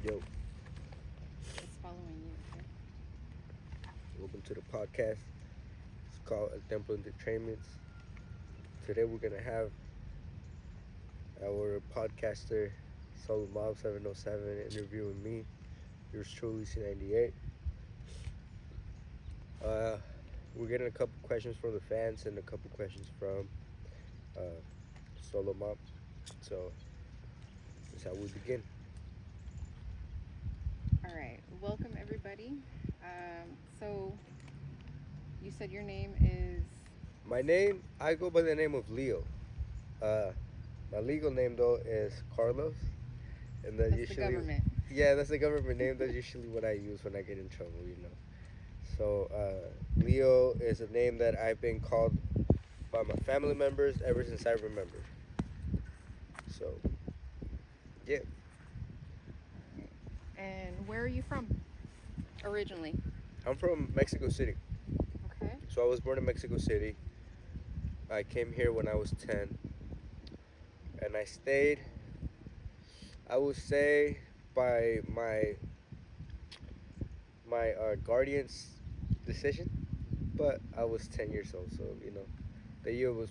Yo, It's following you. Okay. welcome to the podcast. It's called Templo Ent. Today we're gonna have our podcaster oloMob 707 interviewing me, yours truly Cee98. Uh, we're getting a couple questions from the fans and a couple questions from uh, oloMob. So that's how we begin. All right. Welcome, everybody. So you said your name is. My name, I go by the name of Leo. Uh, my legal name though is Carlos, and that That's the usually, government. yeah, that's the government name. That's usually what I use when I get in trouble. So Leo is a name that I've been called by my family members ever since I remember. So yeah, And where are you from originally? I'm from Mexico City. Okay. So I was born in Mexico City. I came here when I was 10, and I stayed. I would say by my guardian's decision, but I was 10 years old, so the year was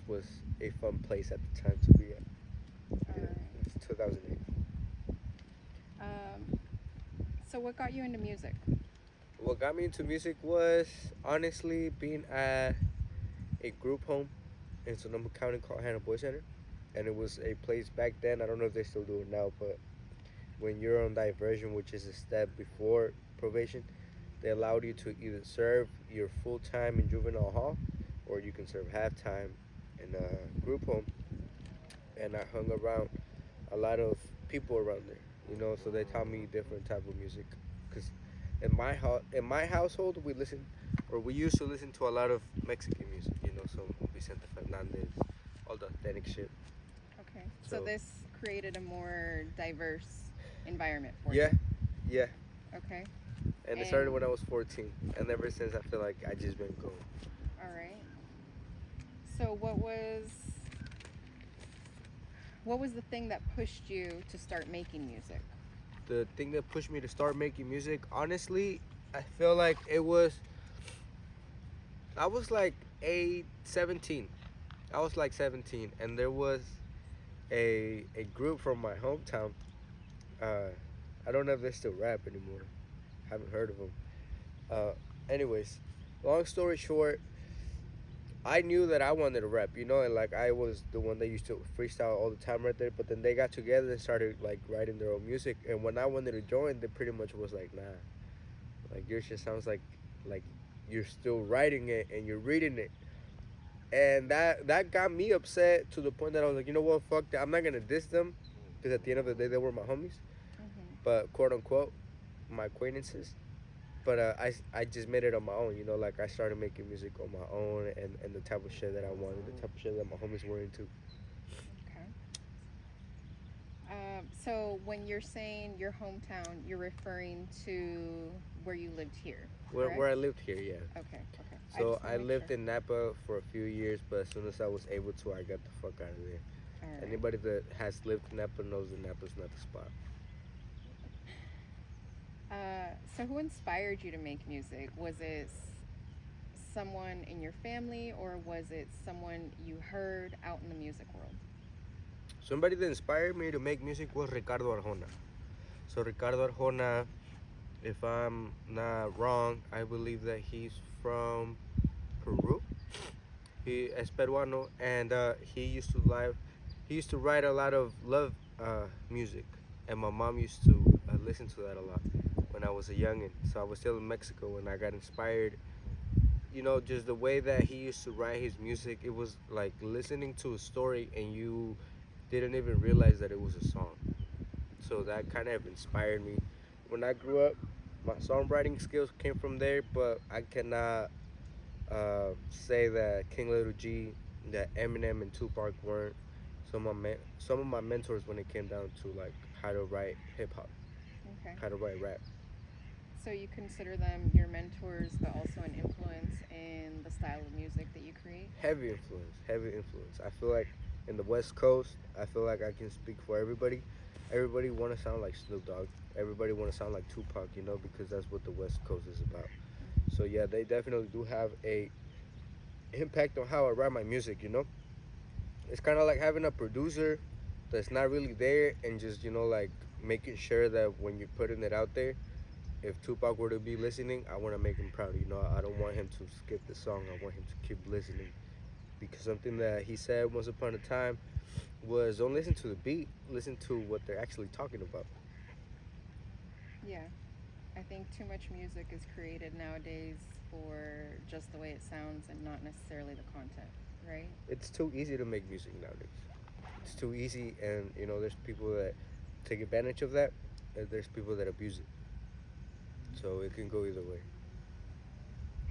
a fun place at the time to be at. All right. It's 2008. Um, so what got you into music? What got me into music was honestly being at a group home in Sonoma County called Hannah Boy Center, and it was a place back then. I don't know if they still do it now, but when you're on diversion, which is a step before probation, they allowed you to either serve your full time in juvenile hall, or you can serve half time in a group home. And I hung around a lot of people around there, so they taught me different type of music. Cause in my household, we used to listen to a lot of Mexican music, so Vicente Fernandez, all the authentic shit. Okay. So So this created a more diverse environment for yeah, you. yeah. Okay. And it started And when I was 14, and ever since I feel like I just been going. all right. So what was the thing that pushed you to start making music? The thing that pushed me to start making music, honestly, I feel like I was like 17. I was like 17, and there was a group from my hometown. Uh, I don't know if they still rap anymore. Haven't heard of them. Uh, anyways, long story short, I knew that I wanted to rap, and like I was the one that used to freestyle all the time right there. But then they got together and started like writing their own music. And when I wanted to join, they pretty much was like, nah, like yours just sounds like you're still writing it and you're reading it. And that got me upset to the point that I was like, you know what, fuck that. I'm not gonna diss them because at the end of the day, they were my homies, Mm-hmm. but quote unquote, my acquaintances. But I just made it on my own, like I started making music on my own and the type of shit that I wanted, the type of shit that my homies were into. Okay. So when you're saying your hometown, you're referring to where you lived here, Where correct? I lived here, yeah. Okay, okay. So Just want I to make lived sure. in Napa for a few years, but as soon as I was able to, I got the fuck out of there. All right. Anybody that has lived in Napa knows that Napa's not the spot. So who inspired you to make music? Was it someone in your family, or was it someone you heard out in the music world? Somebody that inspired me to make music was Ricardo Arjona. So Ricardo Arjona, if I'm not wrong, I believe that he's from Peru. He is Peruano, and he used to write a lot of love music, and my mom used to listen to that a lot when I was a youngin. So I was still in Mexico, and I got inspired. Just the way that he used to write his music, it was like listening to a story, and you didn't even realize that it was a song. So that kind of inspired me. When I grew up, my songwriting skills came from there, but I cannot say that King Little G, that Eminem and Tupac weren't some of my mentors when it came down to like how to write hip hop, Okay. how to write rap. So you consider them your mentors, but also an influence in the style of music that you create? Heavy influence, heavy influence. I feel like in the West Coast, I feel like I can speak for everybody. everybody want to sound like Snoop Dogg. Everybody want to sound like Tupac, you know, because that's what the West Coast is about. So yeah, they definitely do have a impact on how I write my music, you know. It's kind of like having a producer that's not really there and just, you know, like making sure that when you're putting it out there, if Tupac were to be listening, I want to make him proud. You know, I don't want him to skip the song. I want him to keep listening, because something that he said once upon a time was, don't listen to the beat, listen to what they're actually talking about. Yeah. I think too much music is created nowadays for just the way it sounds and not necessarily the content, right? It's too easy to make music nowadays. It's too easy, and you know, there's people that take advantage of that, and there's people that abuse it. So it can go either way.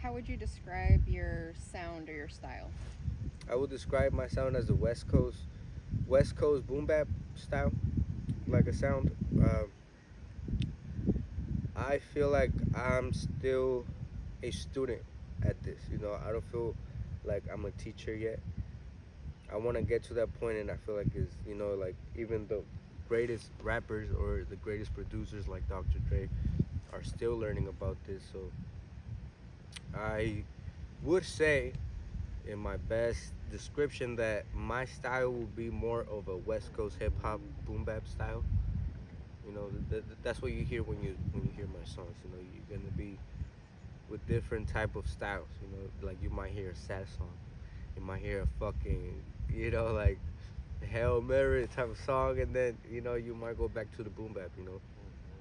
How would you describe your sound or your style? I would describe my sound as the West Coast boom bap style, like a sound. I feel like I'm still a student at this. You know, I don't feel like I'm a teacher yet. I want to get to that point, and I feel like it's, you know, like even the greatest rappers or the greatest producers like Dr. Dre are still learning about this. So I would say, in my best description, that my style will be more of a West Coast hip hop boom bap style. You know, that's what you hear when you hear my songs. You know, you're gonna be with different type of styles. You know, like you might hear a sad song, you might hear a fucking, you know, like Hail Mary type of song, and then, you know, you might go back to the boom bap. You know,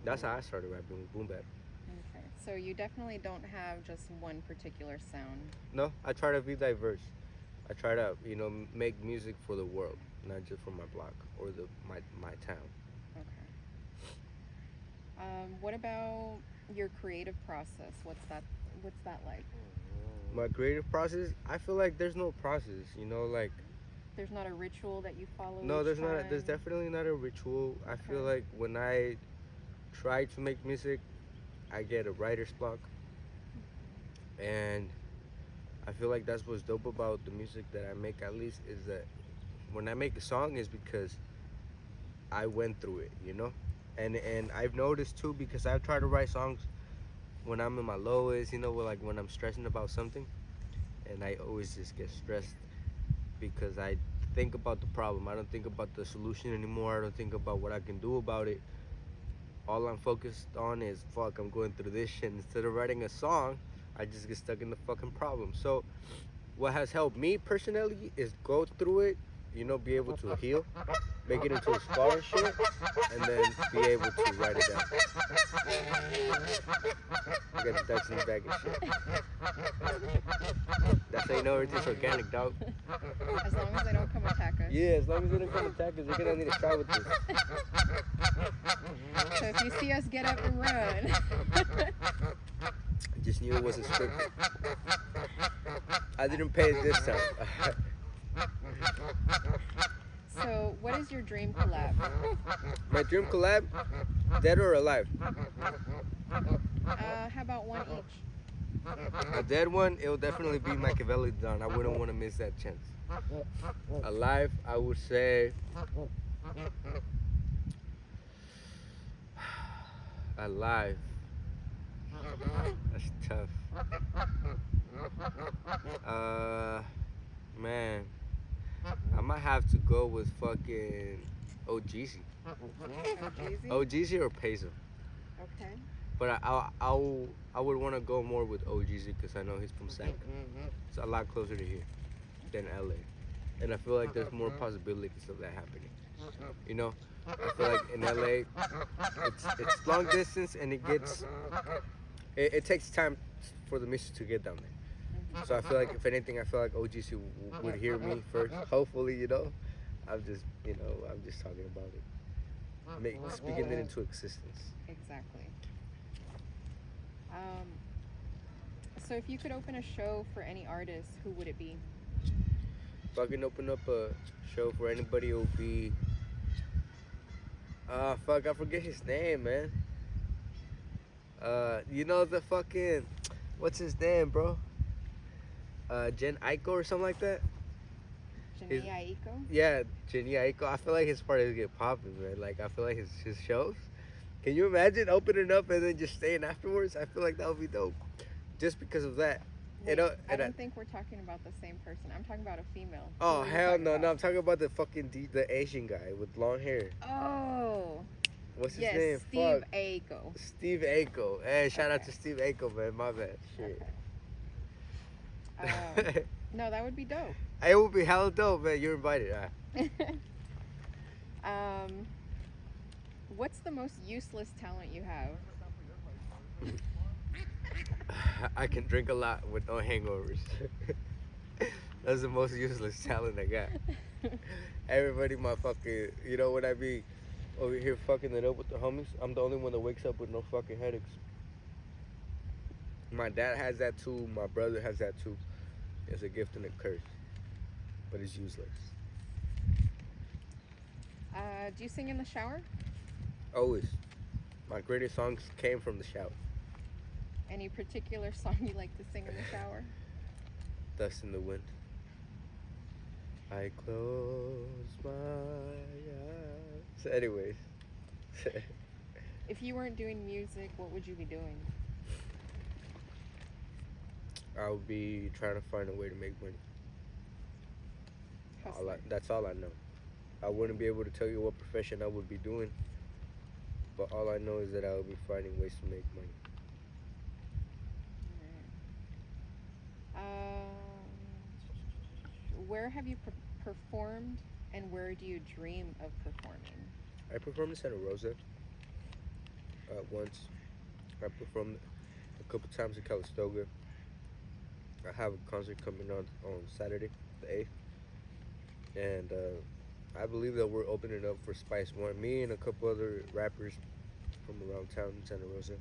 that's how I started rapping, with boom bap. Okay. So you definitely don't have just one particular sound. No, I try to be diverse. I try to, you know, make music for the world, not just for my block or my town. Okay. What about your creative process? What's that like? My creative process, I feel like there's no process, you know, like, There's not a ritual that you follow no, each there's not. There's time? definitely not a ritual. I feel Okay. like when I try to make music, I get a writer's block, and I feel like that's what's dope about the music that I make. At least, is that when I make a song, is because I went through it, you know, and I've noticed too, because I've tried to write songs when I'm in my lowest, you know, like when I'm stressing about something, and I always just get stressed because I think about the problem. I don't think about the solution anymore. I don't think about what I can do about it. All I'm focused on is, fuck, I'm going through this shit. Instead of writing a song, I just get stuck in the fucking problem. So what has helped me personally is go through it, you know, be able to heal, make it into a scar and shit, and then be able to write it down. I got the ducks in the bag and shit. That's how you know everything's organic, dog. As long as they don't come attack us. Yeah, as long as they don't come attack us, they're gonna need to try with this. So if you see us get up and run. I just knew it wasn't scripted. I didn't pay it this time. So what is your dream collab? My dream collab, dead or alive? How about one each? A dead one, it will definitely be Machiavelli Don. I wouldn't want to miss that chance. Alive, I would say alive. That's tough. Man, I might have to go with fucking OGZ. OGZ? OGZ or Peso. Okay. But I would want to go more with OGZ because I know he's from Sac. It's a lot closer to here than LA, and I feel like there's more possibilities of that happening. You know, I feel like in LA, it's long distance, and it takes time for the music to get down there. So I feel like, if anything, I feel like OGC would hear me first. Hopefully, you know, I'm just talking about it, speaking it into existence. Exactly. So if you could open a show for any artist, who would it be? If I can open up a show for anybody, it would be, fuck, I forget his name, man. You know, the fucking, what's his name, bro? Jen Aiko or something like that. His, Cee98? yeah, Cee98. I feel like his parties get popping, man. Like I feel like his shows. Can you imagine opening up and then just staying afterwards? I feel like that would be dope. Just because of that. Wait, I And don't think we're talking about the same person. I'm talking about a female. Who oh are you hell talking no, about? no! I'm talking about the fucking the Asian guy with long hair. Oh, What's his yes, name? Steve Fuck. Aiko. Steve Aiko. Hey, shout out Okay. to Steve Aiko, man. My bad. Shit. No, that would be dope. It would be hella dope, man. You're invited. um, what's the most useless talent you have? I can drink a lot with no hangovers. That's the most useless talent I got. Everybody, my fucking, you know what I be over here fucking it up with the homies. I'm the only one that wakes up with no fucking headaches. My dad has that too. My brother has that too. It's a gift and a curse, but it's useless. Do you sing in the shower? Always. My greatest songs came from the shower. Any particular song you like to sing in the shower? Dust in the wind. I close my eyes. Anyways. If you weren't doing music, what would you be doing? I would be trying to find a way to make money. Hustler. That's all I know. I wouldn't be able to tell you what profession I would be doing, but all I know is that I would be finding ways to make money. Where have you performed, and where do you dream of performing? I performed in Santa Rosa once. I performed a couple times in Calistoga. I have a concert coming on Saturday, the 8th. And I believe that we're opening up for Spice One. Me and a couple other rappers from around town in Santa Rosa.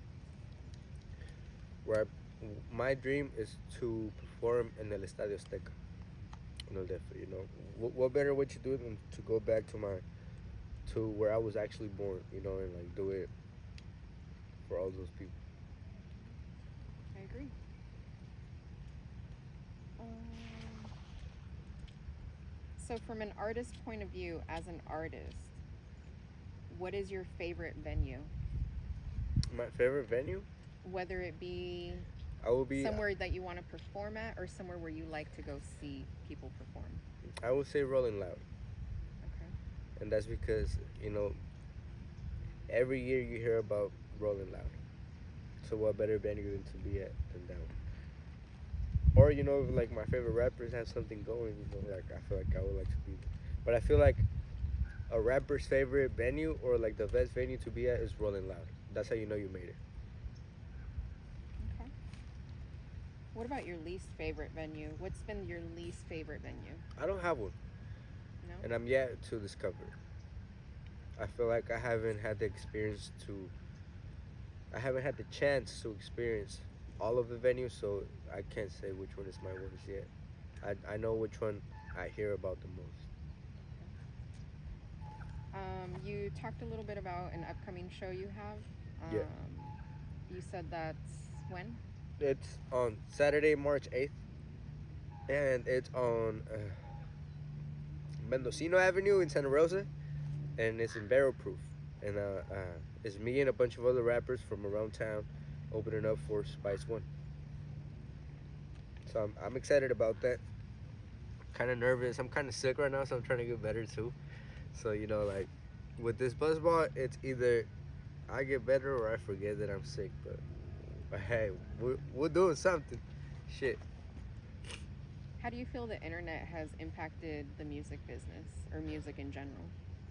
My dream is to perform in El Estadio Azteca. You know, what better way to do it than to go back to where I was actually born, you know, and like do it for all those people. I agree. So from an artist's point of view, as an artist, what is your favorite venue? My favorite venue? Whether it be I will be somewhere that you want to perform at, or somewhere where you like to go see people perform. I would say Rolling Loud. Okay. And that's because, you know, every year you hear about Rolling Loud. So what better venue than to be at than that one? Or, you know, like my favorite rappers have something going, you know, like I feel like I would like to be there. But I feel like a rapper's favorite venue or like the best venue to be at is Rolling Loud. That's how you know you made it. Okay. What about your least favorite venue? What's been your least favorite venue? I don't have one. No? And I'm yet to discover. I feel like I haven't had the experience I haven't had the chance to experience all of the venues, so I can't say which one is my worst yet. I know which one I hear about the most. You talked a little bit about an upcoming show you have. Yeah. You said that's when? It's on Saturday, March 8th, and it's on Mendocino Avenue in Santa Rosa, and it's in Barrel Proof. And it's me and a bunch of other rappers from around town opening up for Spice One. So I'm excited about that. Kind of nervous. I'm kind of sick right now, so I'm trying to get better too. So, you know, like with this buzzball, it's either I get better or I forget that I'm sick. But hey, we're doing something. Shit. How do you feel the internet has impacted the music business or music in general?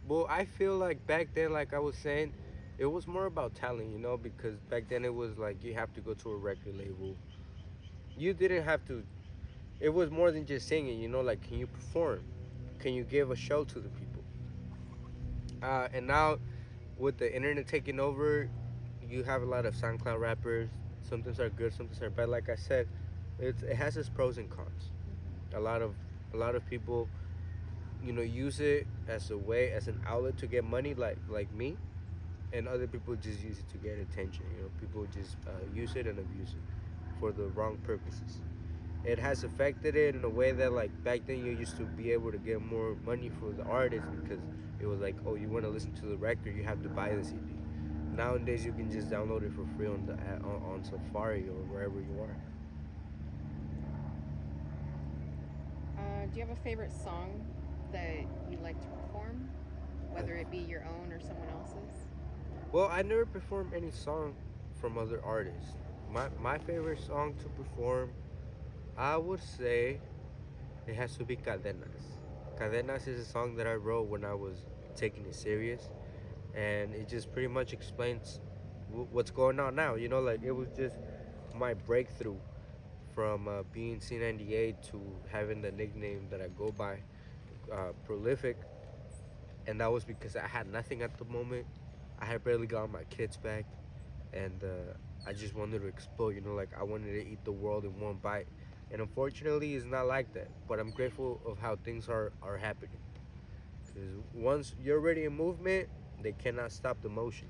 Well, I feel like back then, like I was saying, it was more about talent, you know, because back then it was like you have to go to a record label. You didn't have to. It was more than just singing, you know, like can you perform? Can you give a show to the people? And now with the internet taking over, you have a lot of SoundCloud rappers. Some things are good, some things are bad. Like I said, it has its pros and cons. A lot of people, you know, use it as a way, as an outlet to get money, like me, and other people just use it to get attention. You know, people just use it and abuse it for the wrong purposes. it has affected it in a way that like back then you used to be able to get more money for the artist because it was like, oh, you want to listen to the record, you have to buy the CD. Nowadays you can just download it for free on the on Safari or wherever you are. Do you have a favorite song that you like to perform, whether it be your own or someone else's? Well, I never performed any song from other artists. My favorite song to perform, I would say it has to be Cadenas. Cadenas is a song that I wrote when I was taking it serious, and it just pretty much explains what's going on now. You know, like it was just my breakthrough from being Cee98 to having the nickname that I go by, Prolific, and that was because I had nothing at the moment. I had barely gotten my kids back, and I just wanted to explode. You know, like I wanted to eat the world in one bite, and unfortunately, it's not like that. But I'm grateful of how things are happening. Because once you're already in movement, they cannot stop the motion.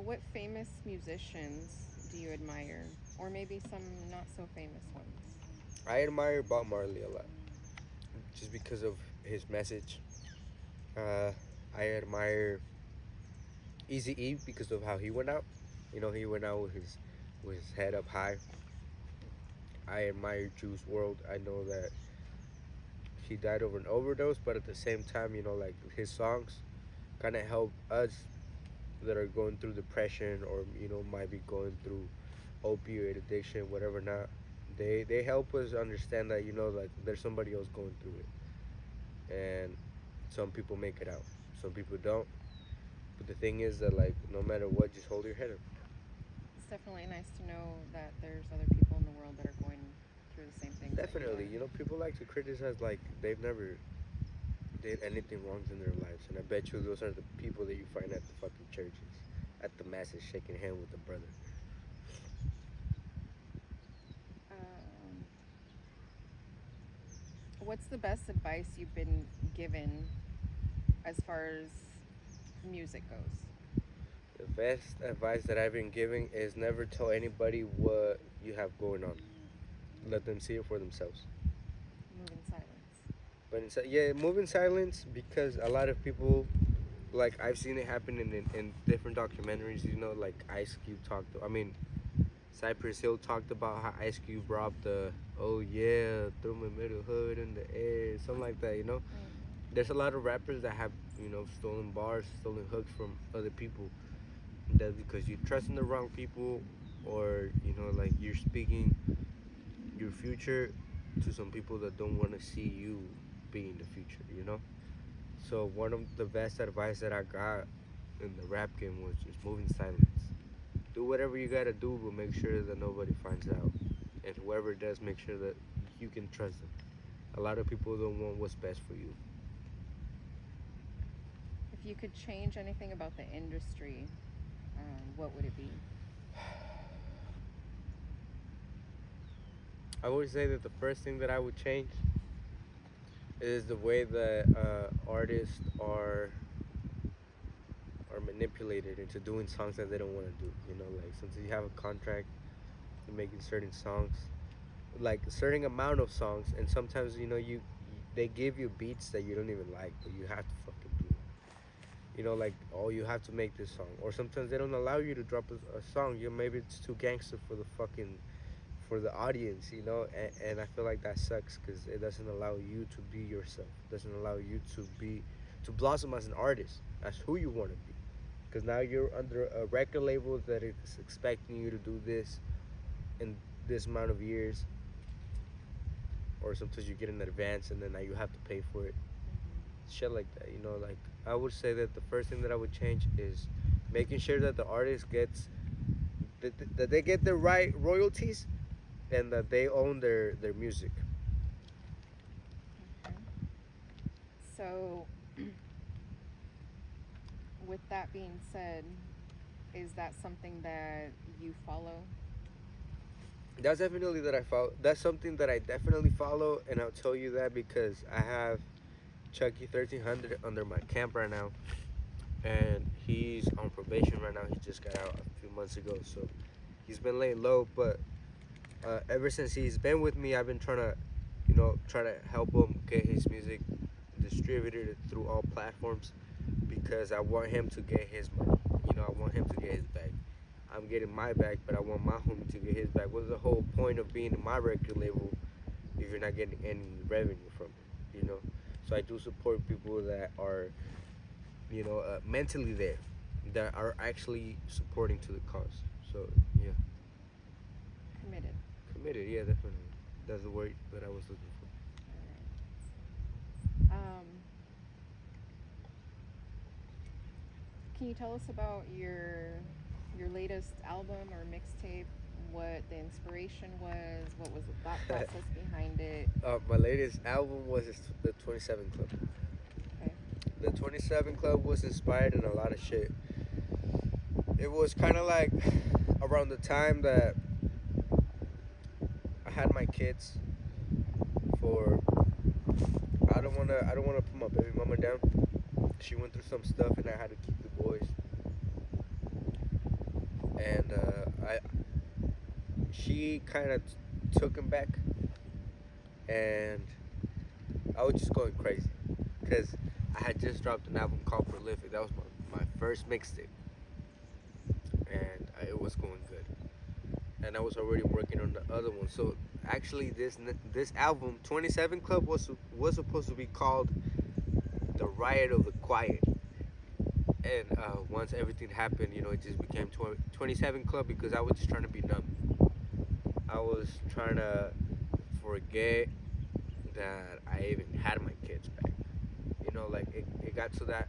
What famous musicians do you admire, or maybe some not so famous ones? I admire Bob Marley a lot, just because of his message. Uh, I admire Easy E because of how he went out. You know, he went out with his head up high. I admire Juice World. I know that he died over an overdose, but at the same time, you know, like his songs kind of help us that are going through depression or might be going through opioid addiction, whatever not. They help us understand that like there's somebody else going through it, and some people make it out, some people don't. But the thing is that like no matter what, just hold your head up. It's definitely nice to know that there's other people in the world that are going through the same things that you Definitely, are. people like to criticize like they've never did anything wrong in their lives, and I bet you those are the people that you find at the fucking churches, at the masses shaking hand with the brother. Um, what's the best advice you've been given as far as music goes? The best advice that I've been giving is never tell anybody what you have going on. Let them see it for themselves. Move in silence. But instead, yeah, move in silence because a lot of people, like I've seen it happen in different documentaries. Like Ice Cube talked. I mean, Cypress Hill talked about how Ice Cube robbed the, oh yeah, threw my middle hood in the air, something like that. There's a lot of rappers that have stolen bars, stolen hooks from other people. That's because you trust in the wrong people, or like you're speaking your future to some people that don't want to see you be in the future. So one of the best advice that I got in the rap game was just move in silence. Do whatever you gotta do, but make sure that nobody finds out. And whoever does, make sure that you can trust them. A lot of people don't want what's best for you. If you could change anything about the industry, what would it be? I would say that the first thing that I would change is the way that artists are manipulated into doing songs that they don't want to do. Like since you have a contract, you're making certain songs, like a certain amount of songs, and sometimes they give you beats that you don't even like, but you have to fucking do it. Like, oh, you have to make this song, or sometimes they don't allow you to drop a song. Maybe it's too gangster for the fucking for the audience, and I feel like that sucks because it doesn't allow you to be yourself. It doesn't allow you to blossom as an artist, as who you want to be. Because now you're under a record label that is expecting you to do this in this amount of years, or sometimes you get in advance and then now you have to pay for it. Shit like that, like I would say that the first thing that I would change is making sure that the artist gets that they get the right royalties and that they own their music. Okay. So, with that being said, is that something that you follow? That's definitely that I follow. That's something that I definitely follow, and I'll tell you that because I have Chucky 1300 under my camp right now, and he's on probation right now. He just got out a few months ago, so He's been laying low, but ever since he's been with me, I've been trying to, try to help him get his music distributed through all platforms because I want him to get his money. I want him to get his bag. I'm getting my bag, but I want my homie to get his bag. What's the whole point of being in my record label if you're not getting any revenue from it? So I do support people that are, mentally there, that are actually supporting to the cause. So yeah, Committed. committed. Yeah, definitely. That's the word that I was looking for. All right. Can you tell us about your latest album or mixtape? What the inspiration was? What was the thought process behind it? My latest album was the 27 Club. Okay. The 27 Club was inspired in a lot of shit. It was kind of like around the time that I had my kids. For I don't wanna put my baby mama down. She went through some stuff, and I had to keep the boys. And she kind of took him back, and I was just going crazy because I had just dropped an album called Prolific. That was my first mixtape, and it was going good. And I was already working on the other one. So actually, this album, 27 Club, was supposed to be called The Riot of the Quiet. And once everything happened, it just became 27 Club because I was just trying to be numb. I was trying to forget that I even had my kids back. Like it got to that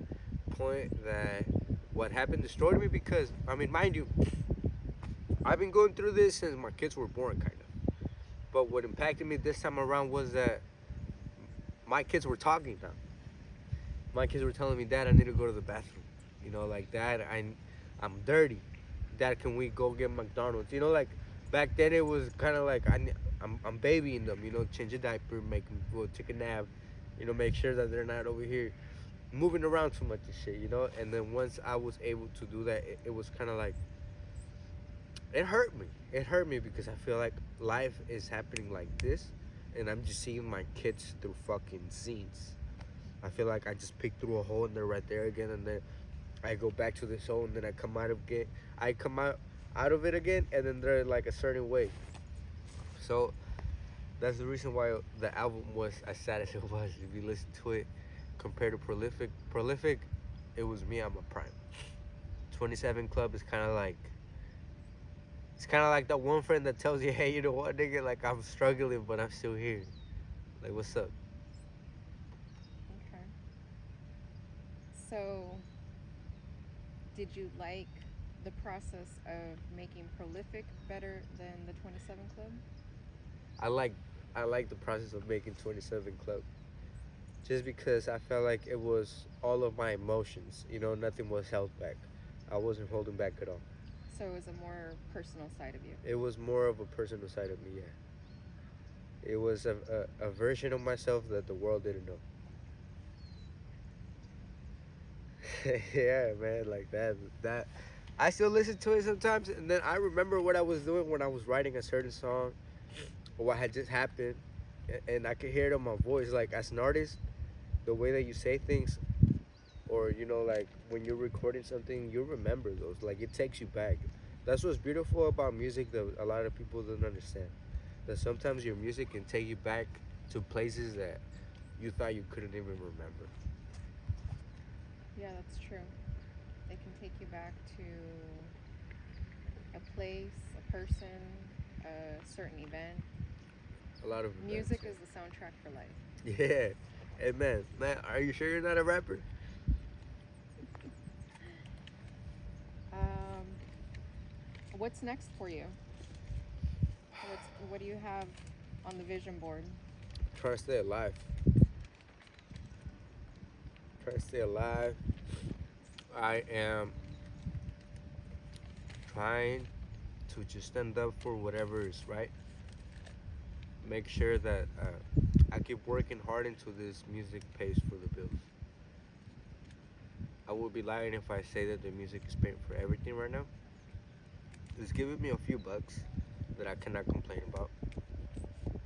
point that what happened destroyed me because, mind you, I've been going through this since my kids were born, kind of. But what impacted me this time around was that my kids were talking now. My kids were telling me, "Dad, I need to go to the bathroom." Like, "Dad, I'm dirty. Dad, can we go get McDonald's?" Like back then it was kind of like I'm babying them. Change a diaper, take a nap. Make sure that they're not over here moving around too much and shit. And then once I was able to do that, it was kind of like it hurt me. It hurt me because I feel like life is happening like this, and I'm just seeing my kids through fucking scenes. I feel like I just picked through a hole and they're right there again, and then I go back to this hole, and then I come out of it again, and then they're like a certain way. So that's the reason why the album was as sad as it was. If you listen to it, compared to Prolific, it was me on my prime. 27 Club is kind of like. It's kind of like that one friend that tells you, "Hey, you know what, nigga? Like, I'm struggling, but I'm still here. Like, what's up?" Okay. So, did you like the process of making Prolific better than the 27 Club? I like the process of making 27 Club. Just because I felt like it was all of my emotions. Nothing was held back. I wasn't holding back at all. So it was a more personal side of you. It was more of a personal side of me, yeah. It was a version of myself that the world didn't know. Yeah, man, like that. I still listen to it sometimes, and then I remember what I was doing when I was writing a certain song, or what had just happened, and I could hear it on my voice. Like, as an artist, the way that you say things, or like when you're recording something, you remember those. Like, it takes you back. That's what's beautiful about music that a lot of people don't understand. That sometimes your music can take you back to places that you thought you couldn't even remember. Yeah, that's true. It can take you back to a place, a person, a certain event. A lot of Music events. is the soundtrack for life. Yeah. Hey, man, are you sure you're not a rapper? What's next for you? What do you have on the vision board? Trying to stay alive. Trying to stay alive. I am trying to just stand up for whatever is right. Make sure that I keep working hard until this music pays for the bills. I would be lying if I say that the music is paying for everything right now. It's giving me a few bucks that I cannot complain about.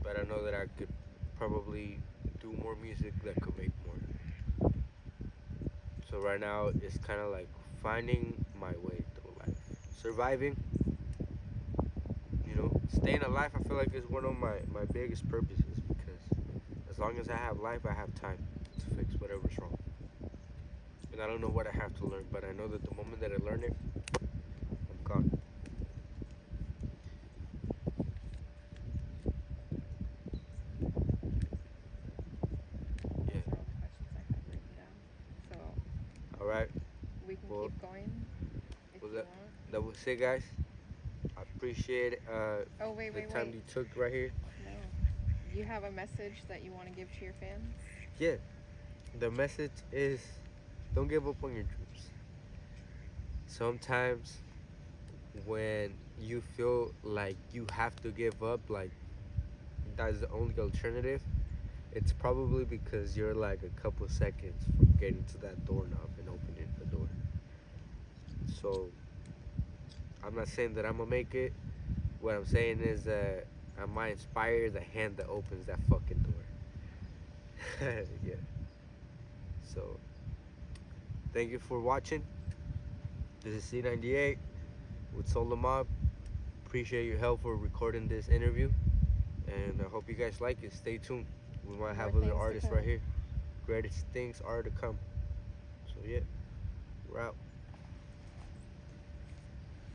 But I know that I could probably do more music that could make more. So right now it's kind of like finding my way through life, surviving. Staying alive. I feel like is one of my biggest purposes because as long as I have life, I have time to fix whatever's wrong. And I don't know what I have to learn, but I know that the moment that I learn it, I'm gone. Yeah. Those are all the questions I had written down. So All right. we can Well, keep going if well, you want. that was it, guys. I appreciate Oh, wait, the wait, time wait. you took right here. No. You have a message that you want to give to your fans? Yeah. The message is don't give up on your dreams. Sometimes when you feel like you have to give up, like that's the only alternative, it's probably because you're like a couple seconds from getting to that doorknob and opening the door. So I'm not saying that I'm gonna make it. What I'm saying is that I might inspire the hand that opens that fucking door. Yeah. So thank you for watching. This is Cee98 with oloMob. Appreciate your help for recording this interview, and I hope you guys like it. Stay tuned. We might have More other things to artists come. right here. Greatest things are to come. So yeah, we're out.